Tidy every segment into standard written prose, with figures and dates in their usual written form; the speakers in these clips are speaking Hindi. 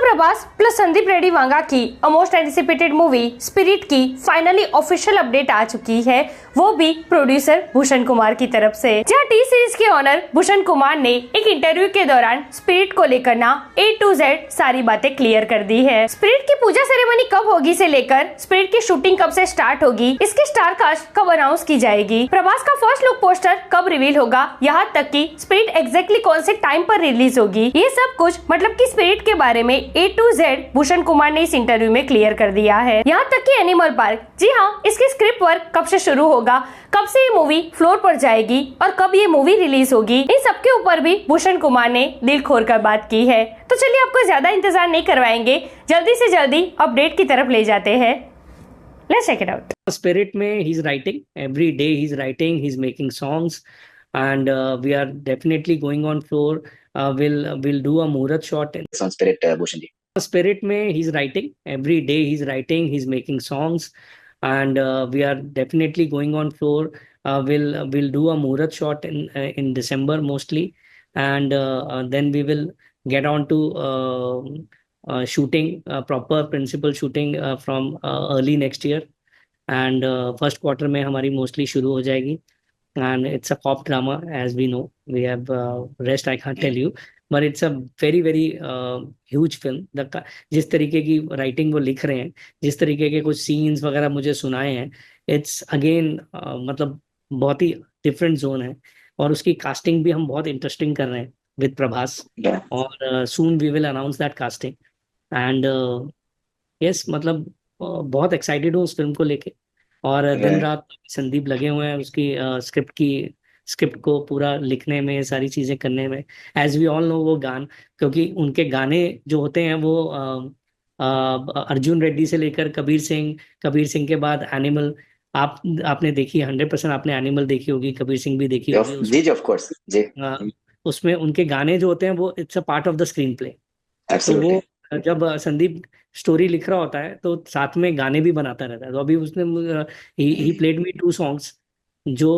प्रभास प्लस संदीप रेड्डी वांगा की मोस्ट एंटिसिपेटेड मूवी स्पिरिट की फाइनली ऑफिशियल अपडेट आ चुकी है, वो भी प्रोड्यूसर भूषण कुमार की तरफ से। जहां टी सीरीज के ऑनर भूषण कुमार ने एक इंटरव्यू के दौरान स्पिरिट को लेकर ना A to Z सारी बातें क्लियर कर दी है। स्पिरिट की पूजा सेरेमनी कब होगी से लेकर स्पिरिट की शूटिंग कब से स्टार्ट होगी, इसकी स्टार कास्ट कब अनाउंस की जाएगी, प्रभास का फर्स्ट लुक पोस्टर कब रिवील होगा, यहाँ तक कि स्पिरिट एग्जैक्टली कौन से टाइम पर रिलीज होगी, ये सब कुछ मतलब कि स्पिरिट के बारे में A to Z Bhushan Kumar ने इस इंटरव्यू में क्लियर कर दिया है। यहाँ तक कि एनिमल पार्क, जी हाँ, इसकी स्क्रिप्ट वर्क कब से शुरू होगा, कब से ये मूवी फ्लोर पर जाएगी और कब ये मूवी रिलीज होगी, इन सब के ऊपर भी भूषण कुमार ने दिल खोलकर बात की है। तो चलिए आपको ज्यादा इंतजार नहीं करवाएंगे, जल्दी से जल्दी अपडेट की तरफ ले जाते हैं। Let's check it out. Spirit में he's writing every day. He's writing. He's making songs, and we are definitely going on floor. We'll do a Murat shot on Spirit, Bhushan ji. Spirit में he's writing every day. He's writing. He's making songs, and we are definitely going on floor. We'll do a Murat shot in December mostly, and then we will get on to shooting, proper principal shooting from early next year, and first quarter में हमारी mostly शुरू हो जाएगी, and it's a cop drama as we know. We have rest I can't tell you, but it's a very very huge film. जिस तरीके की writing वो लिख रहे हैं, जिस तरीके के कुछ scenes वगैरह मुझे सुनाए हैं, it's again मतलब बहुत ही different zone है, और उसकी casting भी हम बहुत interesting कर रहे हैं with प्रभास, और soon we will announce that casting. And yes मतलब बहुत एक्साइटेड हूँ उस फिल्म को लेके, और दिन रात संदीप लगे हुए हैं उसकी स्क्रिप्ट को पूरा लिखने में, सारी चीजें करने में। एज वी ऑल नो वो क्योंकि उनके गाने जो होते हैं वो अर्जुन रेड्डी से लेकर कबीर सिंह के बाद एनिमल, आपने देखी 100% आपने एनिमल देखी होगी, कबीर सिंह भी देखी होगी जी ऑफ कोर्स जी। उसमें उनके गाने जो होते हैं वो it's a part of the screen play. तो वो जब संदीप स्टोरी लिख रहा होता है तो साथ में गाने भी बनाता रहता है। तो अभी उसने ही प्लेड मी 2 सॉन्ग्स जो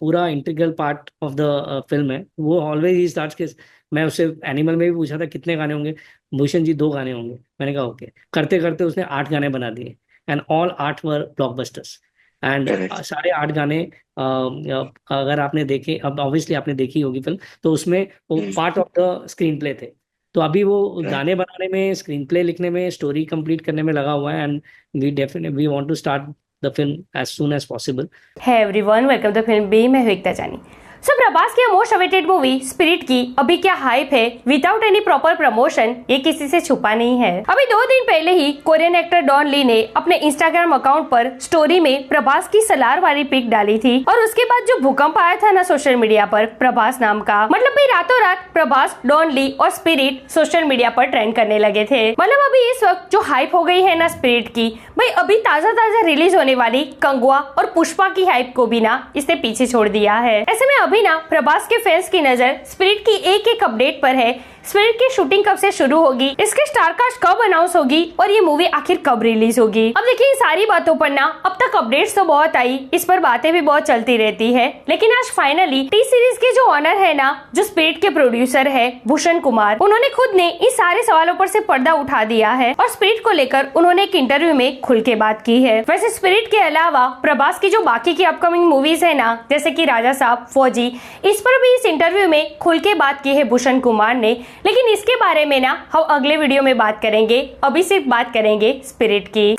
पूरा integral part of the film है। वो ऑलवेज ही स्टार्ट्स के, मैं उससे एनिमल में भी पूछा था कितने गाने होंगे, भूषण जी 2 गाने होंगे, मैंने कहा ओके। करते करते उसने 8 गाने बना दिए, and all 8 were blockbusters, and सारे 8 गाने अगर आपने देखे, अब ऑब्वियसली आपने देखी होगी फिल्म, तो उसमें वो part of the screen play थे। तो अभी वो गाने बनाने में, स्क्रीन प्ले लिखने में, स्टोरी कंप्लीट करने में लगा हुआ है, and we want to start the film as soon as possible. Hey everyone, welcome to film B. मैं एकता जानी। सो प्रभास की मोस्ट अवेटेड मूवी स्पिरिट की अभी क्या हाइप है विदाउट एनी प्रॉपर प्रमोशन, ये किसी से छुपा नहीं है। अभी 2 दिन पहले ही कोरियन एक्टर डॉन ली ने अपने इंस्टाग्राम अकाउंट पर स्टोरी में प्रभास की सलार वाली पिक डाली थी, और उसके बाद जो भूकंप आया था ना सोशल मीडिया पर प्रभास नाम का, मतलब भाई रातों रात प्रभास, डॉन ली और स्पिरिट सोशल मीडिया पर ट्रेंड करने लगे थे। मतलब अभी इस वक्त जो हाइप हो गई है ना स्पिरिट की, भाई अभी ताजा रिलीज होने वाली कंगुआ और पुष्पा की हाइप को भी ना इसने पीछे छोड़ दिया है। ऐसे में अभी ना प्रभास के फैंस की नजर स्पिरिट की एक अपडेट पर है। स्पिरिट की शूटिंग कब से शुरू होगी, इसके स्टार कास्ट कब अनाउंस होगी, और ये मूवी आखिर कब रिलीज होगी। अब देखिए इन सारी बातों पर ना अब तक अपडेट्स तो बहुत आई, इस पर बातें भी बहुत चलती रहती है, लेकिन आज फाइनली टी सीरीज के जो ऑनर है ना, जो स्पिरिट के प्रोड्यूसर है भूषण कुमार, उन्होंने खुद ने इन सारे सवालों पर से पर्दा उठा दिया है, और स्पिरिट को लेकर उन्होंने एक इंटरव्यू में खुल के बात की है। वैसे स्पिरिट के अलावा प्रभास की जो बाकी की अपकमिंग मूवीज है ना, जैसे की राजा साहब, फौजी, इस पर भी इस इंटरव्यू में खुल के बात की है भूषण कुमार ने, लेकिन इसके बारे में ना हम अगले वीडियो में बात करेंगे। अभी सिर्फ बात करेंगे स्पिरिट की।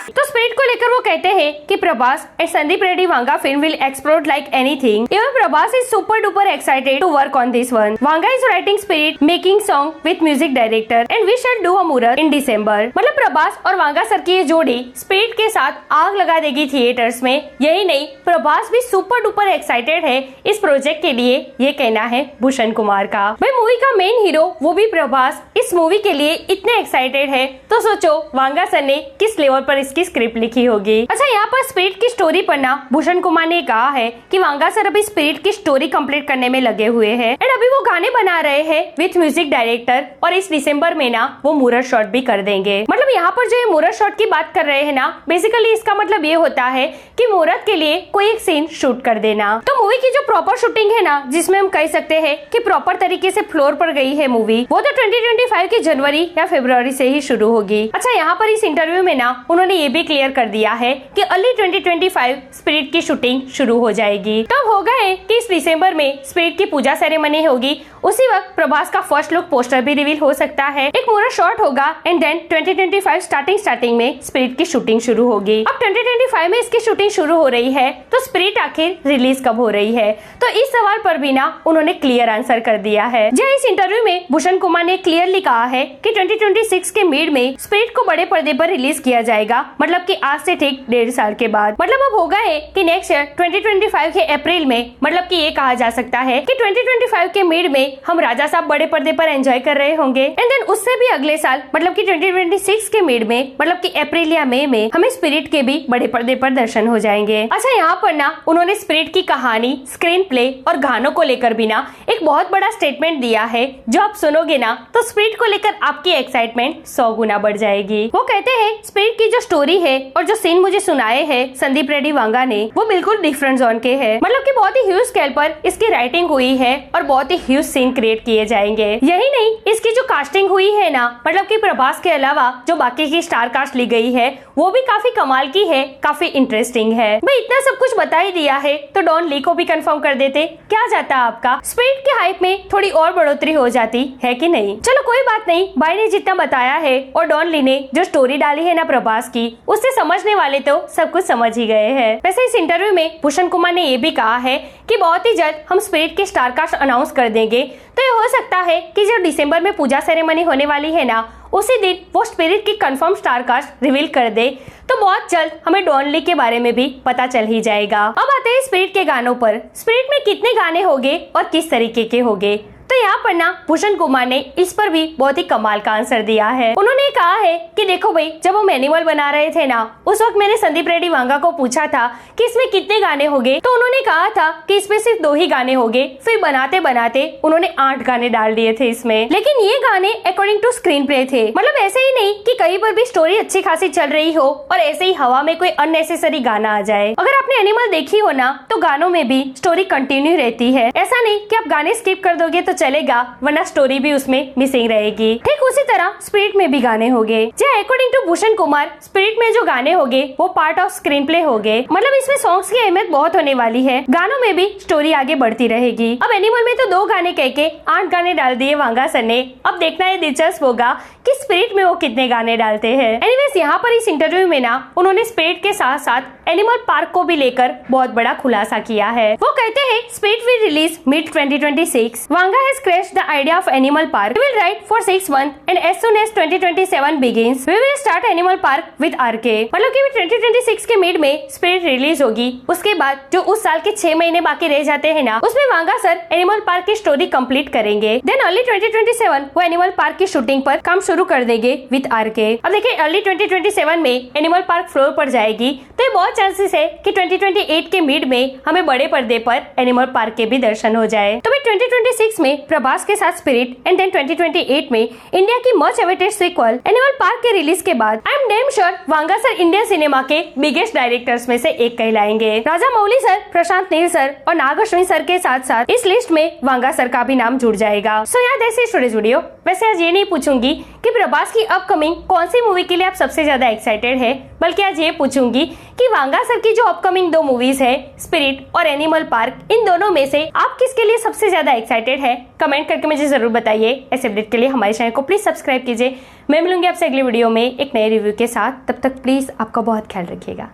तो स्पिरिट को लेकर वो कहते हैं कि Prabhas and Sandeep Reddy Vanga film will explore like anything. Even Prabhas is super duper excited to work on this one. Vanga is writing Spirit, making song with music director, and we shall do a muhurat in December. मतलब प्रभास और वांगा सर की ये जोड़ी स्पिरिट के साथ आग लगा देगी थिएटर्स में। यही नहीं, प्रभास भी सुपर डुपर एक्साइटेड है इस प्रोजेक्ट के लिए, ये कहना है भूषण कुमार का। भाई मूवी का मेन हीरो वो भी प्रभास इस मूवी के लिए इतने एक्साइटेड है, तो सोचो वांगा सर ने किस लेवल पर इसकी स्क्रिप्ट लिखी होगी। अच्छा, यहाँ पर स्पिरिट की स्टोरी पर ना भूषण कुमार ने कहा है कि वांगा सर अभी स्पिरिट की स्टोरी कंप्लीट करने में लगे हुए हैं, एंड अभी वो गाने बना रहे हैं विथ म्यूजिक डायरेक्टर, और इस दिसंबर में ना वो मुरत शॉट भी कर देंगे। मतलब यहाँ पर जो ये मुरत शॉट की बात कर रहे हैं ना, बेसिकली इसका मतलब ये होता है कि मुरत के लिए कोई एक सीन शूट कर देना। तो मूवी की जो प्रॉपर शूटिंग है ना, जिसमें हम कह सकते हैं कि प्रॉपर तरीके से फ्लोर पर गई है मूवी, वो तो 2025 की जनवरी या फरवरी से ही शुरू होगी। अच्छा, यहाँ पर इस इंटरव्यू में ना उन्होंने ये भी क्लियर कर दिया है कि अर्ली 2025 स्पिरिट की शूटिंग शुरू हो जाएगी। तो होगा है कि इस दिसंबर में स्पिरिट की पूजा सेरेमनी होगी, उसी वक्त प्रभास का फर्स्ट लुक पोस्टर भी रिवील हो सकता है, एक पूरा शॉट होगा एंड देन 2025 स्टार्टिंग में स्पिरिट की शूटिंग शुरू होगी। अब 2025 में इसकी शूटिंग शुरू हो रही है तो स्पिरिट आखिर रिलीज कब हो रही है, तो इस सवाल पर भी ना उन्होंने क्लियर आंसर कर दिया है। जहाँ इस इंटरव्यू में भूषण कुमार ने क्लियरली कहा है कि 2026 के मिड में स्पिरिट को बड़े पर्दे पर रिलीज किया जाएगा, मतलब कि आज से ठीक 1.5 साल के बाद। मतलब अब होगा है कि नेक्स्ट ईयर 2025 के अप्रैल में, मतलब कि ये कहा जा सकता है कि 2025 के मिड में हम राजा साहब बड़े पर्दे पर एंजॉय कर रहे होंगे एंड देन उससे भी अगले साल, मतलब कि 2026 के मिड में, मतलब कि अप्रैल या मई में हमें स्पिरिट के भी बड़े पर्दे पर दर्शन हो जाएंगे। अच्छा, यहाँ पर ना उन्होंने स्पिरिट की कहानी, स्क्रीन प्ले और गानों को लेकर भी ना एक बहुत बड़ा स्टेटमेंट दिया है, जो आप सुनोगे ना तो स्पिरिट को लेकर आपकी एक्साइटमेंट 100 गुना बढ़ जाएगी। वो कहते हैं स्पिरिट की जो स्टोरी है और जो सीन मुझे सुनाए हैं संदीप रेड्डी वांगा ने, वो बिल्कुल डिफरेंट जोन के हैं। मतलब कि बहुत ही ह्यूज स्केल पर इसकी राइटिंग हुई है और बहुत ही ह्यूज सीन क्रिएट किए जाएंगे। यही नहीं, इसकी जो कास्टिंग हुई है ना, मतलब कि प्रभास के अलावा जो बाकी की स्टार कास्ट ली गई है वो भी काफी कमाल की है, काफी इंटरेस्टिंग है। भाई इतना सब कुछ बता ही दिया है तो डॉन ली को भी कंफर्म कर देते, क्या जाता आपका? स्पिरिट के हाइप में थोड़ी और बढ़ोतरी हो जाती है कि नहीं? चलो कोई बात नहीं, भाई ने जितना बताया है और डॉन ली ने जो स्टोरी डाली है ना प्रभास की, उससे समझने वाले तो सब कुछ समझ ही गए हैं। वैसे इस इंटरव्यू में भूषण कुमार ने ये भी कहा है कि बहुत ही जल्द हम स्पिरिट के स्टार कास्ट अनाउंस कर देंगे, तो ये हो सकता है कि जो दिसंबर में पूजा सेरेमनी होने वाली है ना, उसी दिन वो स्पिरिट की कंफर्म स्टार कास्ट रिवील कर दे, तो बहुत जल्द हमें डॉन ली के बारे में भी पता चल ही जाएगा। अब आते हैं स्पिरिट के गानों पर। स्पिरिट में कितने गाने होंगे और किस तरीके के होंगे, तो यहाँ पर ना भूषण कुमार ने इस पर भी बहुत ही कमाल का आंसर दिया है। उन्होंने कहा है कि देखो भाई, जब हम एनिमल बना रहे थे ना, उस वक्त मैंने संदीप रेड्डी वांगा को पूछा था कि इसमें कितने गाने होंगे, तो उन्होंने कहा था कि इसमें सिर्फ 2 ही गाने होंगे। फिर बनाते बनाते उन्होंने 8 गाने डाल दिए थे इसमें, लेकिन ये गाने अकॉर्डिंग टू स्क्रीन प्ले थे। मतलब ऐसे ही नहीं कि कहीं पर भी स्टोरी अच्छी खासी चल रही हो और ऐसे ही हवा में कोई अननेसेसरी गाना आ जाए। अगर आपने एनिमल देखी हो ना, तो गानों में भी स्टोरी कंटिन्यू रहती है। ऐसा नहीं कि आप गाने स्किप कर दोगे तो चलेगा, वरना स्टोरी भी उसमें मिसिंग रहेगी। ठीक उसी तरह स्पिरिट में भी गाने होंगे। According to Bhushan Kumar, Spirit में जो गाने होंगे वो पार्ट ऑफ स्क्रीन प्ले होंगे। मतलब इसमें सॉन्ग्स की अहमियत बहुत होने वाली है, गानों में भी स्टोरी आगे बढ़ती रहेगी। अब एनिमल में तो 2 गाने कह के 8 गाने डाल दिए वांगा सर ने। अब देखना ये दिलचस्प होगा कि स्पिरिट में वो कितने गाने डालते हैं। एनीवेज, यहाँ पर इस इंटरव्यू में ना उन्होंने स्पिरिट के साथ साथ एनिमल पार्क को भी लेकर बहुत बड़ा खुलासा किया है। वो कहते हैं spirit will release mid 2026। Vanga has crashed the idea of Animal Park. We will write for 6 months and as soon as 2027 begins we will start Animal Park with RK. मतलब कि 2026 के मिड में स्पिरिट रिलीज होगी, उसके बाद जो उस साल के 6 महीने बाकी रह जाते हैं ना, उसमें वांगा सर एनिमल पार्क की स्टोरी कंप्लीट करेंगे। देन अर्ली 2027 वो एनिमल पार्क की शूटिंग पर काम शुरू कर देंगे विद आरके। अब देखिए, अर्ली 2027 में एनिमल पार्क फ्लोर पर जाएगी, तो ये बहुत चांसेस है कि 2028 के मिड में हमें बड़े पर्दे पर एनिमल पार्क के भी दर्शन हो जाए। तो भाई 2026 में प्रभास के साथ स्पिरिट एंड देन 2028 में इंडिया की much awaited sequel Animal Park के रिलीज के बाद I am damn sure Vanga sir Indian cinema के बिगेस्ट डायरेक्टर्स में से एक कहलाएंगे। राजा मौली सर, प्रशांत नील सर और नाग अश्विन सर के साथ साथ इस लिस्ट में वांगा सर का भी नाम जुड़ जाएगा। सो यार दैट्स इट टुडेस वीडियो। वैसे आज ये नहीं पूछूंगी कि प्रभास की अपकमिंग कौन सी मूवी के लिए आप सबसे ज्यादा एक्साइटेड है, बल्कि आज ये पूछूंगी कि वांगा सर की जो अपकमिंग 2 मूवीज है, स्पिरिट और एनिमल पार्क, इन दोनों में से आप किसके लिए सबसे ज्यादा एक्साइटेड है? कमेंट करके मुझे जरूर बताइए। ऐसे अपडेट के लिए हमारे चैनल को प्लीज सब्सक्राइब कीजिए। मैं मिलूंगी आपसे अगली वीडियो में एक नए रिव्यू के साथ। तब तक प्लीज आपका बहुत ख्याल रखिएगा।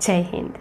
जय हिंद।